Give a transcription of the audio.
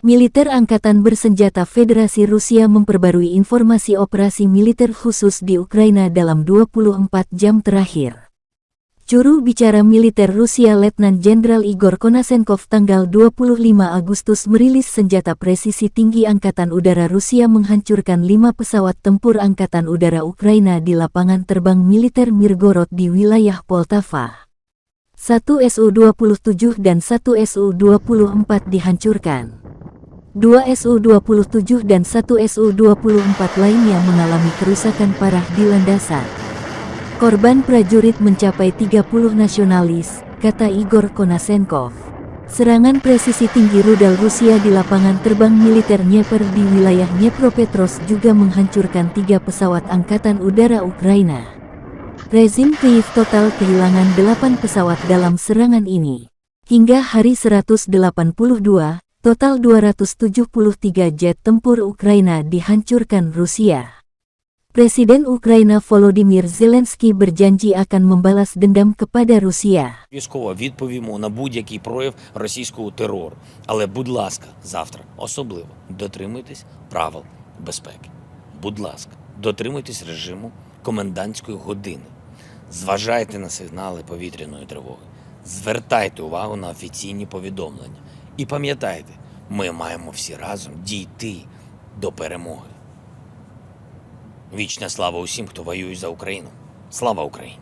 Militer Angkatan Bersenjata Federasi Rusia memperbarui informasi operasi militer khusus di Ukraina dalam 24 jam terakhir. Juru bicara militer Rusia Letnan Jenderal Igor Konasenkov tanggal 25 Agustus merilis senjata presisi tinggi Angkatan Udara Rusia menghancurkan 5 pesawat tempur Angkatan Udara Ukraina di lapangan terbang militer Mirgorod di wilayah Poltava. 1 Su-27 dan 1 Su-24 dihancurkan. 2 Su-27 dan 1 Su-24 lainnya mengalami kerusakan parah di landasan. Korban prajurit mencapai 30 nasionalis, kata Igor Konasenkov. Serangan presisi tinggi rudal Rusia di lapangan terbang militer Dnieper di wilayah Dnepropetrovsk juga menghancurkan 3 pesawat Angkatan Udara Ukraina. Rezim Kyiv total kehilangan 8 pesawat dalam serangan ini. Hingga hari 182, total 273 jet tempur Ukraina dihancurkan Rusia. Presiden Ukraina Volodymyr Zelensky berjanji akan membalas dendam kepada Rusia. Військово відповімо на будь-який прояв російського терору. Але, будь ласка, завтра особливо дотримуйтесь правил безпеки. Будь ласка, дотримуйтесь режиму комендантської години. Зважайте на сигнали повітряної тривоги. Звертайте увагу на офіційні повідомлення. І пам'ятайте, ми маємо всі разом дійти до перемоги. Вічна слава усім, хто воює за Україну. Слава Україні!